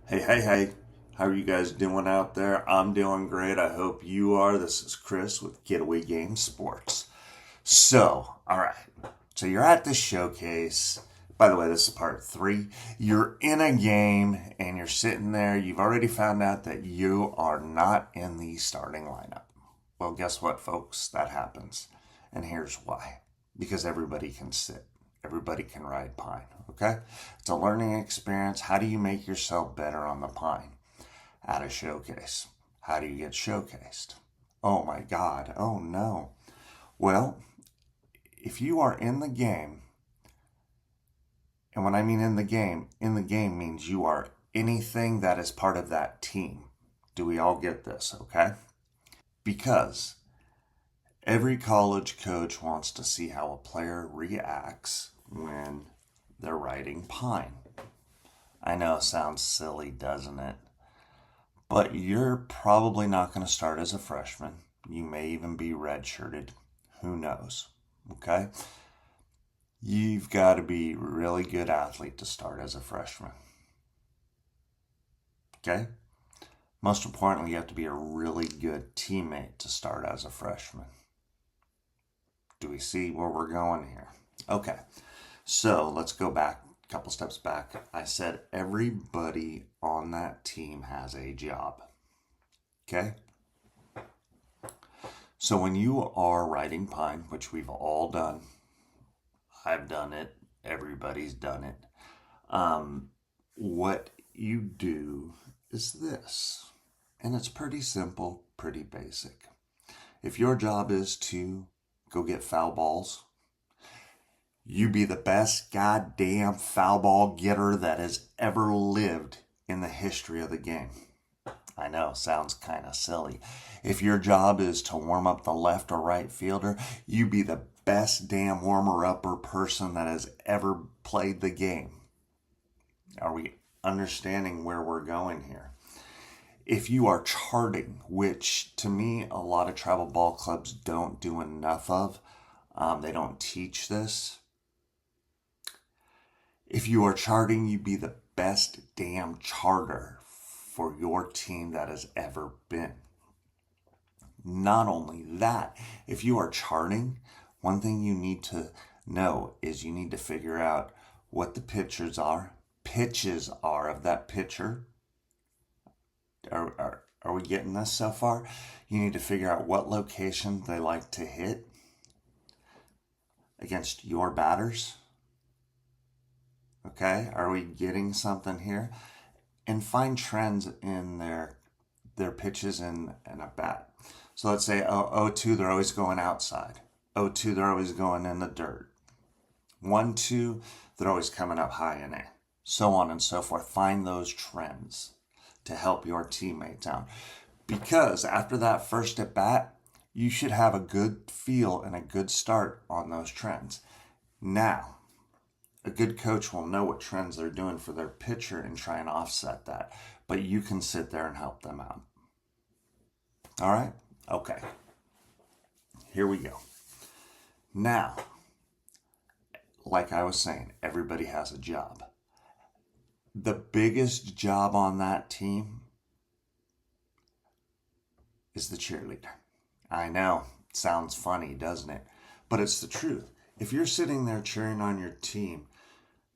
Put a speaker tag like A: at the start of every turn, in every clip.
A: Hey. How are you guys doing out there? I'm doing great. I hope you are. This is Chris with Getaway Game Sports. All right. So you're at the showcase. By the way, this is part three. You're in a game and you're sitting there. You've already found out that you are not in the starting lineup. Well, guess what, folks? That happens. And here's why. Because everybody can sit. Everybody can ride pine, okay? It's a learning experience. How do you make yourself better on the pine? At a showcase. How do you get showcased? Oh my God. Oh no. Well, if you are in the game, and when I mean in the game means you are anything that is part of that team. Do we all get this, okay? Because every college coach wants to see how a player reacts when they're riding pine. I know it sounds silly, doesn't it? But you're probably not going to start as a freshman. You may even be redshirted. Who knows? Okay? You've got to be a really good athlete to start as a freshman. Okay? Most importantly, you have to be a really good teammate to start as a freshman. Do we see where we're going here? Okay. So let's go back a couple steps back. I said everybody on that team has a job. Okay? So when you are riding pine, which we've all done, I've done it, everybody's done it. What you do is this, and it's pretty simple, pretty basic. If your job is to go get foul balls, you be the best goddamn foul ball getter that has ever lived in the history of the game. I know, sounds kind of silly. If your job is to warm up the left or right fielder, you be the best damn warmer-upper person that has ever played the game. Are we understanding where we're going here? If you are charting, which to me a lot of travel ball clubs don't do enough of, they don't teach this. If you are charting, you be the best damn charter for your team that has ever been. Not only that, if you are charting, one thing you need to know is you need to figure out what the pitches are of that pitcher. Are we getting this so far? You need to figure out what location they like to hit against your batters. Okay, are we getting something here? And find trends in their pitches and a bat. So let's say 0-2, they're always going outside. 0-2, they're always going in the dirt. 1-2, they're always coming up high in A. So on and so forth. Find those trends to help your teammates out. Because after that first at bat, you should have a good feel and a good start on those trends. Now, a good coach will know what trends they're doing for their pitcher and try and offset that. But you can sit there and help them out. All right? Okay. Here we go. Now, like I was saying, everybody has a job. The biggest job on that team is the cheerleader. I know, it sounds funny, doesn't it? But it's the truth. If you're sitting there cheering on your team,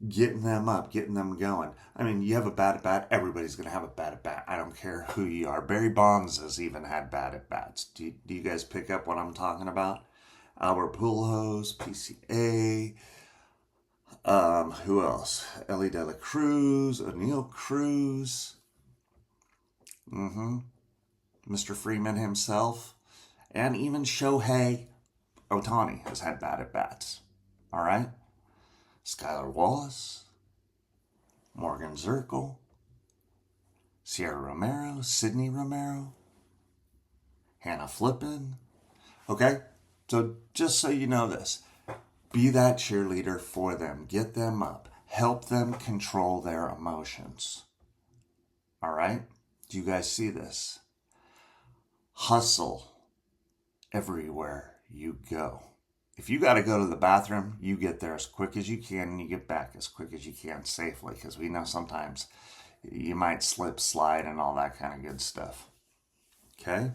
A: getting them up, getting them going. I mean, you have a bad at bat, everybody's going to have a bad at bat. I don't care who you are. Barry Bonds has even had bad at bats. Do you guys pick up what I'm talking about? Albert Pujols, PCA. Who else? Ellie De La Cruz, O'Neill Cruz. Mr. Freeman himself. And even Shohei Ohtani has had bad at bats. All right? Skylar Wallace, Morgan Zirkle, Sierra Romero, Sydney Romero, Hannah Flippin. Okay? So just so you know this, be that cheerleader for them. Get them up. Help them control their emotions. All right? Do you guys see this? Hustle everywhere you go. If you got to go to the bathroom, you get there as quick as you can and you get back as quick as you can safely, because we know sometimes You might slip, slide, and all that kind of good stuff. Okay?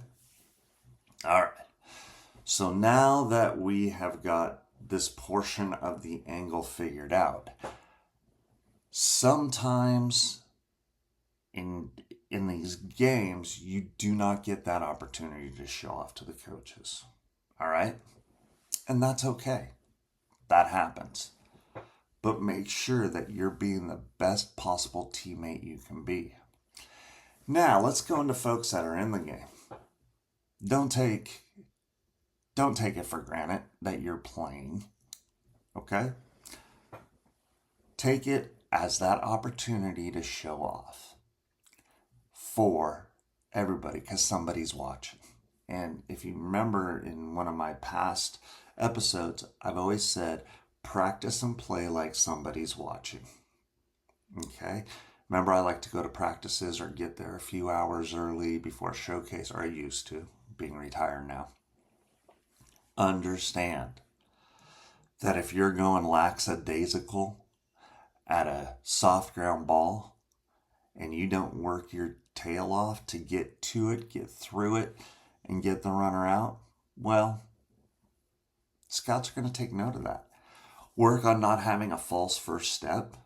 A: All right. So now that we have got this portion of the angle figured out, sometimes in these games, you do not get that opportunity to show off to the coaches. All right? And that's okay. That happens. But make sure that you're being the best possible teammate you can be. Now, let's go into folks that are in the game. Don't take it for granted that you're playing. Okay? Take it as that opportunity to show off for everybody, because somebody's watching. And if you remember in one of my past episodes, I've always said, practice and play like somebody's watching. Okay? Remember, I like to go to practices or get there a few hours early before showcase, or I used to, being retired now. Understand that if you're going lackadaisical at a soft ground ball and you don't work your tail off to get to it, get through it, and get the runner out, well, scouts are going to take note of that. Work on not having a false first step.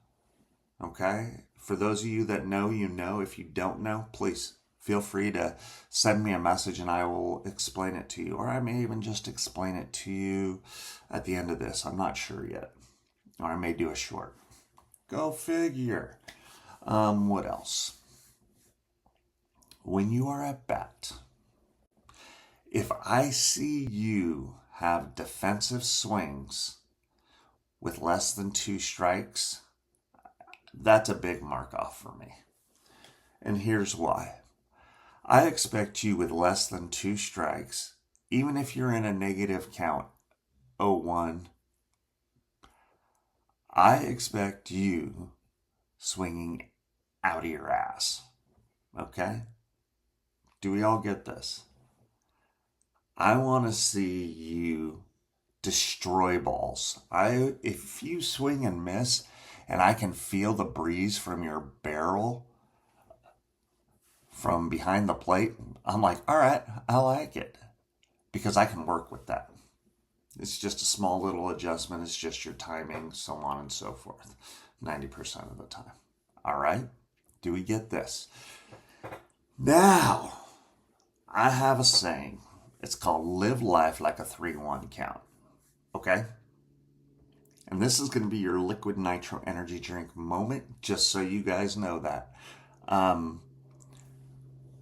A: Okay? For those of you that know, you know. If you don't know, please feel free to send me a message and I will explain it to you. Or I may even just explain it to you at the end of this. I'm not sure yet. Or I may do a short. Go figure. What else? When you are at bat, if I see you have defensive swings with less than 2 strikes, that's a big mark off for me. And here's why. I expect you with less than 2 strikes, even if you're in a negative count, 0-1, I expect you swinging out of your ass. Okay? Do we all get this? I want to see you destroy balls. If you swing and miss and I can feel the breeze from your barrel from behind the plate, I'm like, all right, I like it, because I can work with that. It's just a small little adjustment. It's just your timing, so on and so forth, 90% of the time. All right? Do we get this? Now, I have a saying. It's called live life like a 3-1 count. Okay? And this is going to be your liquid nitro energy drink moment, just so you guys know that.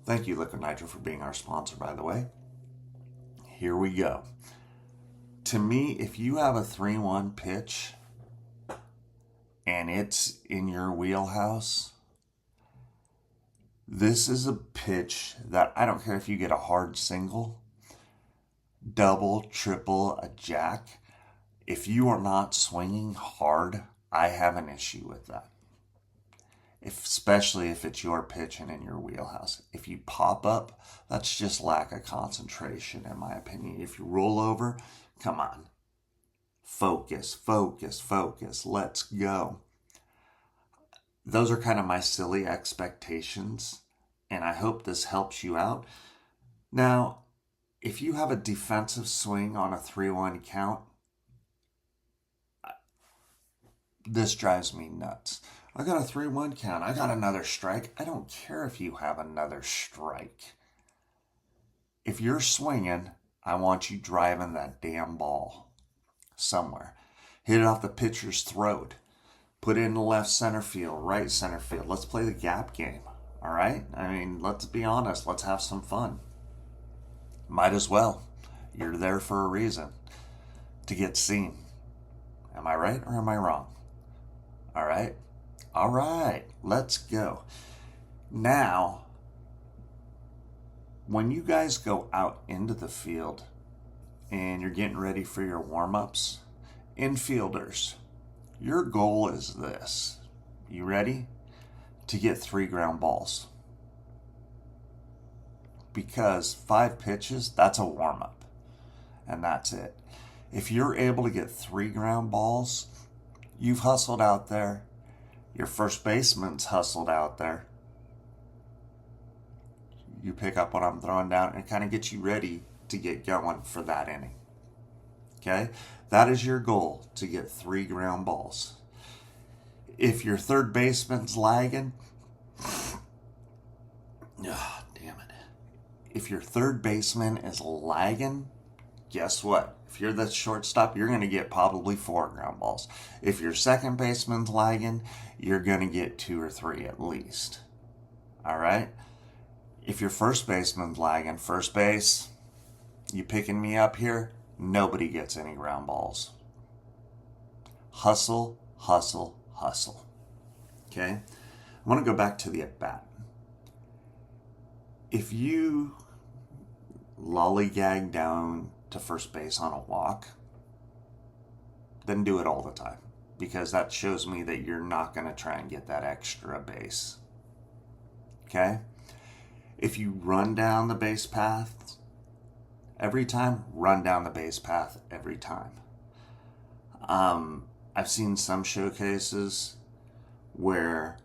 A: Thank you, Liquid Nitro, for being our sponsor, by the way. Here we go. To me, if you have a 3-1 pitch and it's in your wheelhouse, this is a pitch that I don't care if you get a hard single, double, triple, a jack. If you are not swinging hard, I have an issue with that. Especially if it's your pitch and in your wheelhouse. If you pop up, that's just lack of concentration, in my opinion. If you roll over, come on. Focus, focus, focus. Let's go. Those are kind of my silly expectations, and I hope this helps you out. Now, if you have a defensive swing on a 3-1 count, this drives me nuts. I got a 3-1 count. I got another strike. I don't care if you have another strike. If you're swinging, I want you driving that damn ball somewhere. Hit it off the pitcher's throat. Put it in the left center field, right center field. Let's play the gap game. All right? I mean, let's be honest. Let's have some fun. Might as well. You're there for a reason. To get seen. Am I right or am I wrong? All right? All right, let's go. Now, when you guys go out into the field and you're getting ready for your warm-ups, infielders, your goal is this. You ready? To get 3 ground balls. Because 5 pitches, that's a warm-up. And that's it. If you're able to get 3 ground balls, you've hustled out there. Your first baseman's hustled out there. You pick up what I'm throwing down and kind of get you ready to get going for that inning. Okay? That is your goal, to get 3 ground balls. If your third baseman's lagging, oh, damn it. If your third baseman is lagging, guess what? If you're the shortstop, you're going to get probably 4 ground balls. If your second baseman's lagging, you're going to get 2 or 3 at least. All right? If your first baseman's lagging, first base, you picking me up here? Nobody gets any ground balls. Hustle, hustle, hustle. Okay? I want to go back to the at-bat. If you lollygag down to first base on a walk, then do it all the time, because that shows me that you're not going to try and get that extra base. Okay? If you run down the base path every time, run down the base path every time. I've seen some showcases where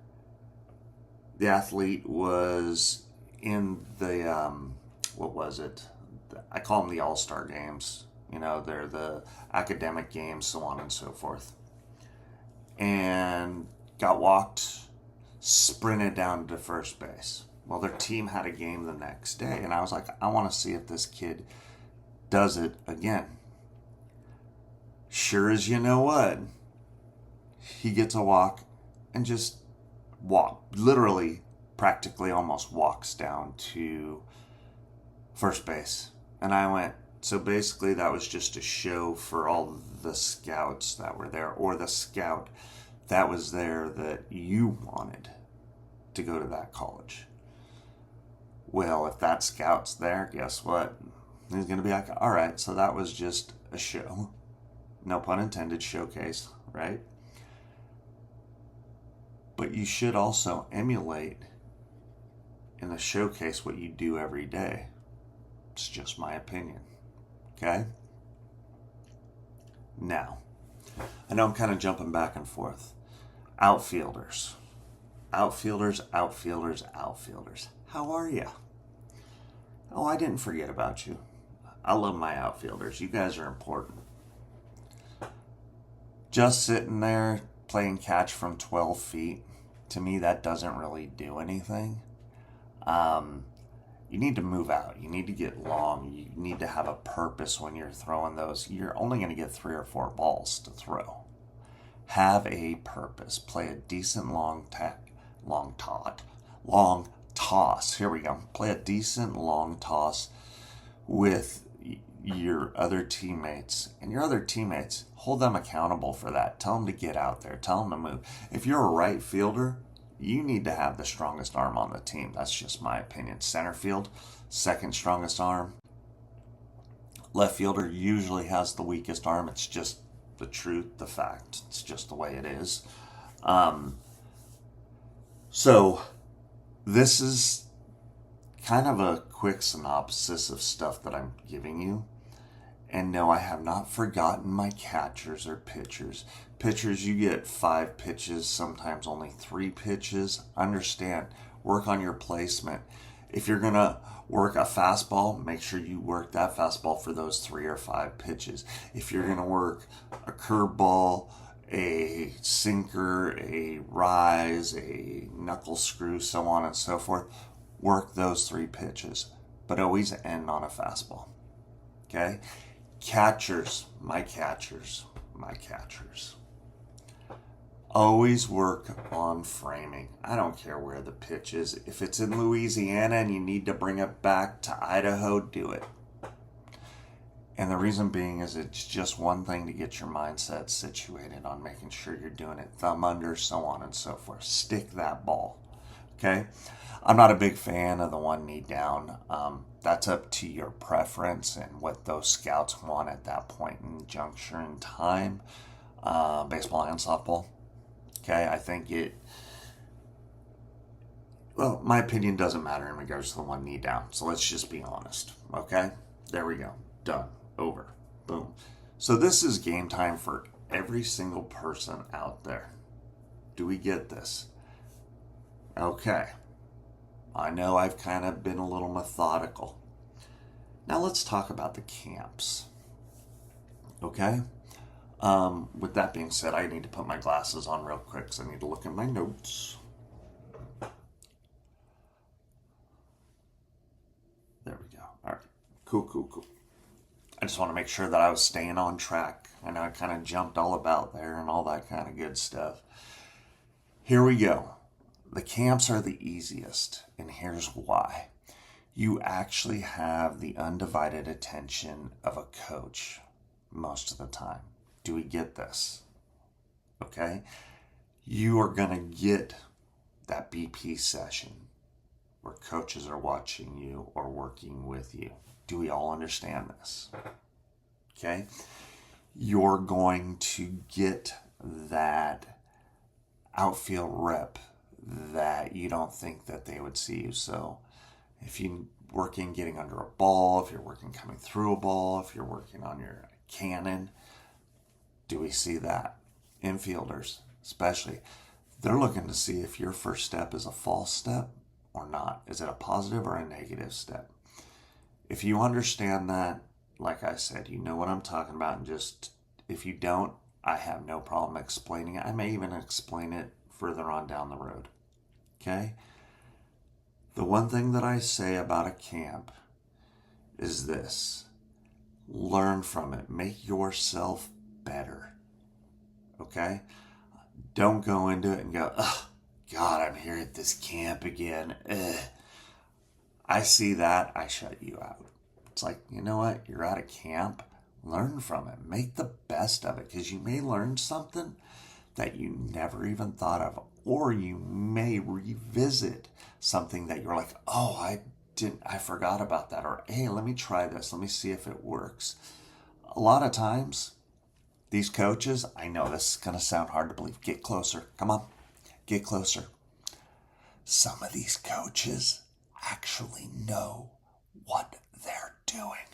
A: the athlete was in the, what was it? I call them the all-star games. You know, they're the academic games, so on and so forth. And got walked, sprinted down to first base. Well, their team had a game the next day, and I was like, I want to see if this kid does it again. Sure as you know what, he gets a walk and just literally, practically almost walks down to first base. And I went, so basically that was just a show for all the scouts that were there, or the scout that was there that you wanted to go to that college. Well, if that scout's there, guess what? He's going to be like, all right, so that was just a show. No pun intended, showcase, right? But you should also emulate in the showcase what you do every day. It's just my opinion. Okay? Now, I know I'm kind of jumping back and forth. Outfielders. Outfielders. How are you? Oh, I didn't forget about you. I love my outfielders. You guys are important. Just sitting there playing catch from 12 feet, to me, that doesn't really do anything. You need to move out. You need to get long. You need to have a purpose when you're throwing those. You're only going to get 3 or 4 balls to throw. Have a purpose. Play a decent long toss. Here we go. Play a decent long toss with your other teammates. And your other teammates, hold them accountable for that. Tell them to get out there. Tell them to move. If you're a right fielder, you need to have the strongest arm on the team. That's just my opinion. Center field, second strongest arm. Left fielder usually has the weakest arm. It's just the truth, the fact. It's just the way it is. So this is kind of a quick synopsis of stuff that I'm giving you. And no, I have not forgotten my catchers or pitchers. Pitchers, you get 5 pitches, sometimes only 3 pitches. Understand, work on your placement. If you're going to work a fastball, make sure you work that fastball for those 3 or 5 pitches. If you're going to work a curveball, a sinker, a rise, a knuckle screw, so on and so forth, work those 3 pitches, but always end on a fastball. Okay? Catchers, my catchers. Always work on framing. I don't care where the pitch is. If it's in Louisiana and you need to bring it back to Idaho, do it. And the reason being is it's just one thing to get your mindset situated on making sure you're doing it thumb under, so on and so forth. Stick that ball. Okay? I'm not a big fan of the 1 knee down. That's up to your preference and what those scouts want at that point in juncture in time. Baseball and softball. Okay, I think my opinion doesn't matter in regards to the 1 knee down. So let's just be honest. Okay, there we go. Done. Over. Boom. So this is game time for every single person out there. Do we get this? Okay. I know I've kind of been a little methodical. Now let's talk about the camps. Okay? With that being said, I need to put my glasses on real quick because I need to look at my notes. There we go. All right. Cool. I just want to make sure that I was staying on track. I know I kind of jumped all about there and all that kind of good stuff. Here we go. The camps are the easiest, and here's why. You actually have the undivided attention of a coach most of the time. Do we get this? Okay? You are going to get that BP session where coaches are watching you or working with you. Do we all understand this? Okay? You're going to get that outfield rep that you don't think that they would see you. So if you're working getting under a ball, if you're working coming through a ball, if you're working on your cannon, do we see that? Infielders, especially, they're looking to see if your first step is a false step or not. Is it a positive or a negative step? If you understand that, like I said, you know what I'm talking about. And just, if you don't, I have no problem explaining it. I may even explain it further on down the road. Okay? The one thing that I say about a camp is this: learn from it. Make yourself better. Okay? Don't go into it and go, oh, God, I'm here at this camp again. Ugh. I see that, I shut you out. It's like, you know what? You're at a camp. Learn from it. Make the best of it, because you may learn something that you never even thought of, or you may revisit something that you're like, oh, I forgot about that, or hey, let me try this. Let me see if it works. A lot of times, these coaches, I know this is going to sound hard to believe. Get closer. Come on. Get closer. Some of these coaches actually know what they're doing.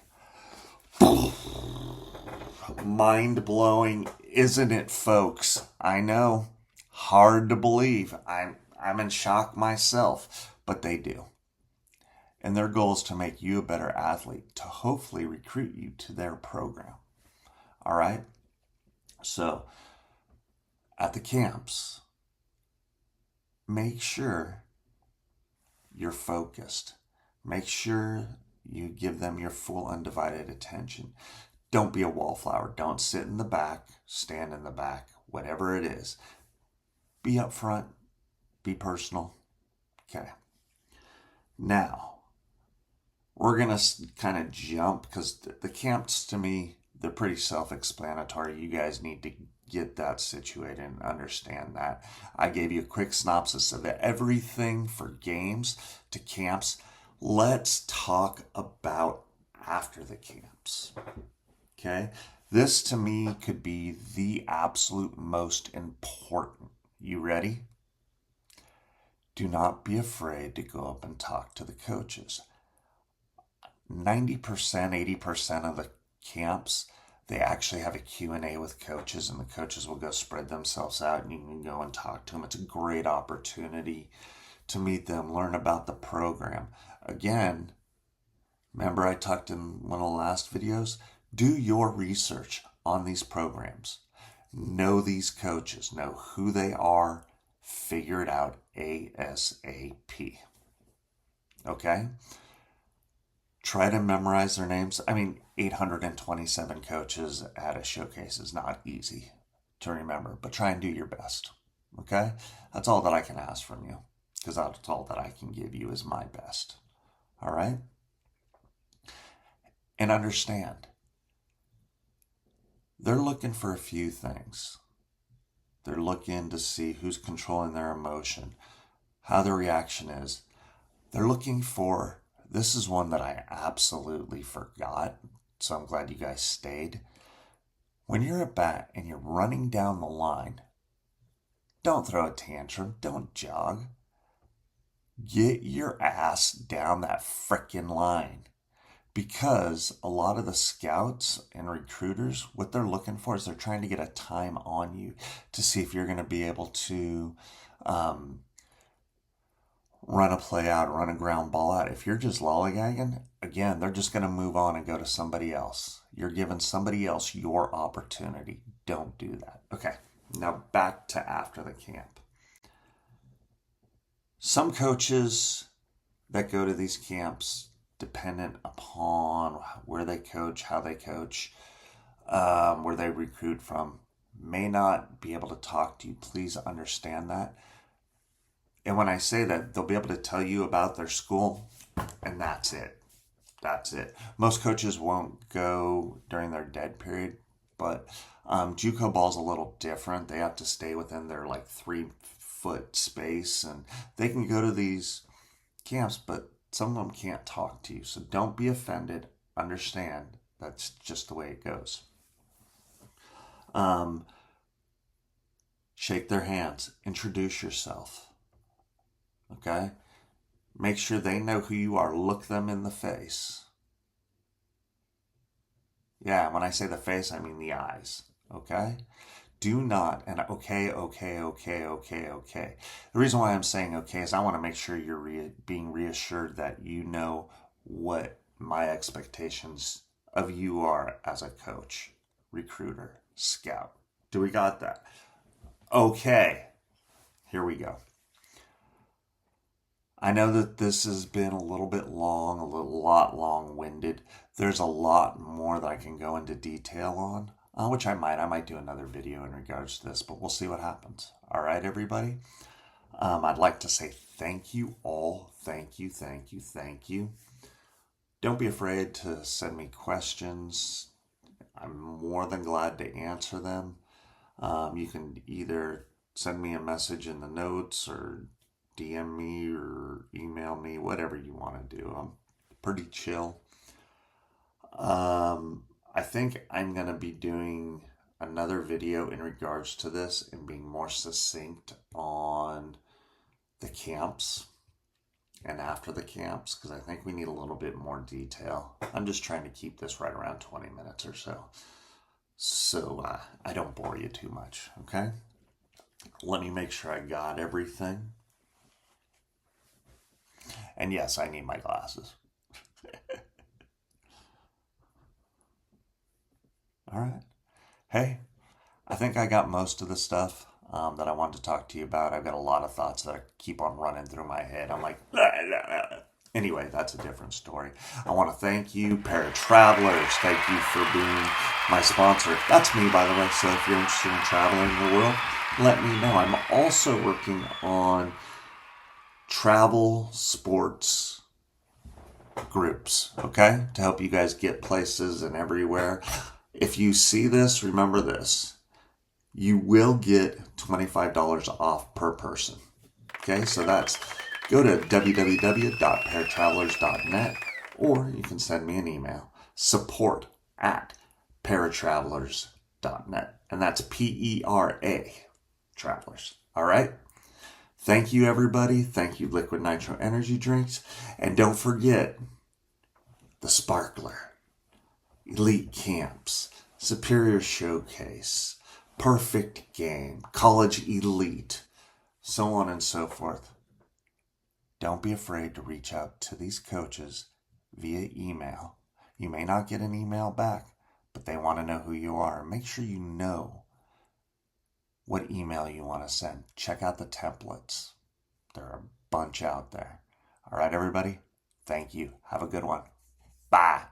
A: Mind-blowing, isn't it, folks? I know. Hard to believe. I'm in shock myself, but they do. And their goal is to make you a better athlete, to hopefully recruit you to their program. All right? So, at the camps, make sure you're focused. Make sure you give them your full undivided attention. Don't be a wallflower. Don't sit in the back, stand in the back, whatever it is. Be up front. Be personal. Okay. Now, we're going to kind of jump, because the camps, to me, they're pretty self-explanatory. You guys need to get that situated and understand that. I gave you a quick synopsis of everything for games to camps. Let's talk about after the camps. Okay? This, to me, could be the absolute most important. You ready? Do not be afraid to go up and talk to the coaches. 90%, 80% of the camps, they actually have a Q&A with coaches, and the coaches will go spread themselves out, and you can go and talk to them. It's a great opportunity to meet them, learn about the program. Again, remember I talked in one of the last videos? Do your research on these programs. Know these coaches. Know who they are. Figure it out ASAP. Okay? Try to memorize their names. 827 coaches at a showcase is not easy to remember, but try and do your best. Okay? That's all that I can ask from you, because that's all that I can give you is my best. All right? And understand, they're looking for a few things. They're looking to see who's controlling their emotion, how their reaction is. They're looking for, this is one that I absolutely forgot, so I'm glad you guys stayed. When you're at bat and you're running down the line, don't throw a tantrum, don't jog. Get your ass down that frickin' line. because a lot of the scouts and recruiters, what they're looking for is they're trying to get a time on you to see if you're going to be able to run a play out, run a ground ball out. If you're just lollygagging, again, they're just going to move on and go to somebody else. You're giving somebody else your opportunity. Don't do that. Okay, now back to after the camp. Some coaches that go to these camps, dependent upon where they coach, how they coach, where they recruit from, may not be able to talk to you. Please understand that. And when I say that, they'll be able to tell you about their school, and that's it. That's it. Most coaches won't go during their dead period, but JUCO ball's a little different. They have to stay within their 3-foot space, and they can go to these camps, but some of them can't talk to you. So don't be offended. Understand that's just the way it goes. Shake their hands. Introduce yourself. Okay? Make sure they know who you are. Look them in the face. Yeah, when I say the face, I mean the eyes. Okay? Do not, and okay. The reason why I'm saying okay is I want to make sure you're being reassured that you know what my expectations of you are as a coach, recruiter, scout. Do we got that? Okay, here we go. I know that this has been a little bit long, a lot long-winded. There's a lot more that I can go into detail on. Which I might do another video in regards to this, but we'll see what happens. All right, everybody. I'd like to say thank you all. Thank you. Don't be afraid to send me questions. I'm more than glad to answer them. You can either send me a message in the notes or DM me or email me, whatever you want to do. I'm pretty chill. I think I'm going to be doing another video in regards to this and being more succinct on the camps and after the camps, because I think we need a little bit more detail. I'm just trying to keep this right around 20 minutes or so I don't bore you too much, okay? Let me make sure I got everything. And yes, I need my glasses. All right. Hey, I think I got most of the stuff that I wanted to talk to you about. I've got a lot of thoughts that I keep on running through my head. I'm like, blah, blah, blah. Anyway, that's a different story. I want to thank you, Paratravelers. Thank you for being my sponsor. That's me, by the way. So if you're interested in traveling the world, let me know. I'm also working on travel sports groups, okay, to help you guys get places and everywhere. If you see this, remember this. You will get $25 off per person. Okay, so that's, go to www.paratravelers.net, or you can send me an email, support@paratravelers.net. And that's PERA, travelers. All right? Thank you, everybody. Thank you, Liquid Nitro Energy Drinks. And don't forget the Sparkler, Elite Camps, Superior Showcase, Perfect Game, College Elite, so on and so forth. Don't be afraid to reach out to these coaches via email. You may not get an email back, but they want to know who you are. Make sure you know what email you want to send. Check out the templates. There are a bunch out there. All right, everybody. Thank you. Have a good one. Bye.